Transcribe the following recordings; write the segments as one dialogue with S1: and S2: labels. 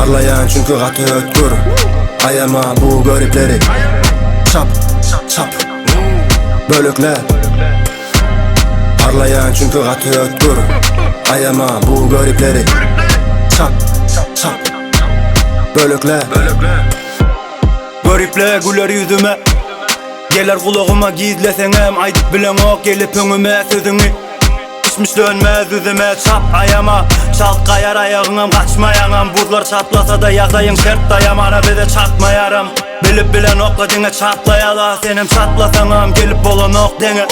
S1: Parlayan çünkü katı ötkür. Ayama bu garipleri. Çap, çap, bölükle. Parlayan çünkü katı ötkür. Ayama bu garipleri. Çap, çap, bölükle.
S2: Garipler güler yüzüme, gelir kulağıma gizlesenem. Aydıp bilen ok gelip önüme sözünü. Geçmiş dönmez yüzüme, çap ayama. Çalk kayar ayağınam, kaçmayanam. Burlar çatlasa da yazayın şert dayamana, bir de çatmayarım. Bilip bilen okla dine çatlayala, senim çatlasanam gelip olan ok dene.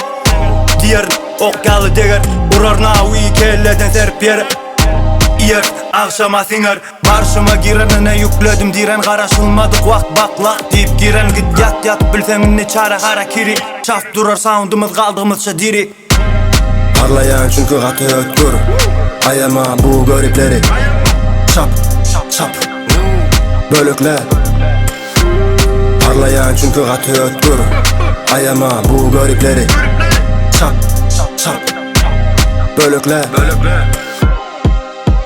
S2: Diğer ok galı deger, urar navi kelleden serp yere. Yer akşama singer, marşıma girenine yükledim diren. Karışılmadık vak bak lak deyip giren. Git yat yat bilsen ne çare kara kiri. Çaf durar soundumuz kaldığımızca diri.
S1: Parlayan çünkü katı ötkür. Ayama bu garipleri. Çap, çap, bölükle. Parlayan çünkü katı ötkür. Ayama bu garipleri. Çap, çap, bölükle.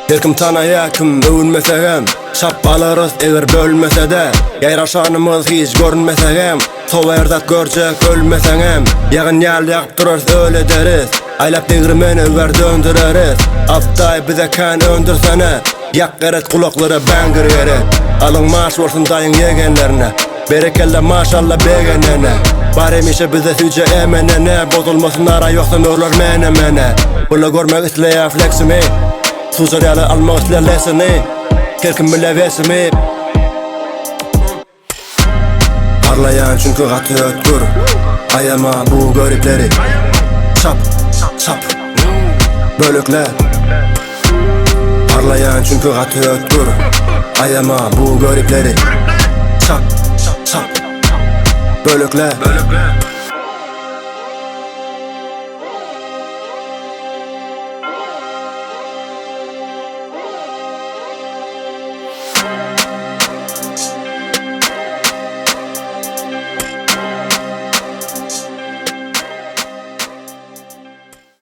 S1: Herkim tanayakım övünmesegem. Şap alırız eğer bölmese de. Yayraşanımız hiç görünmesegem. Sova erdat görcek ölmesegem. Yağın yal yakıp durarız öyle deriz. Aylap değirmeni över döndüreriz. Aftay bize kan öndürsene. Yak eret kulakları ben gırgeret. Alın maaş olsun dayın yegenlerine. Berekelle maşallah begenene. Barem işe bize süce emenene. Bozulmasın ara yoksa nörler mene mene. Bula görmek isteyen fleximi. Sucaryalı almak isteyen lesini. Kerkim bile vesimi. Parlayan çünkü katı ötkür. Ayama bu garipleri. Çap, çap, bölükle. Parlayan çünkü katı ötkür. Ayama bu garipleri. Çap, çap, bölükle.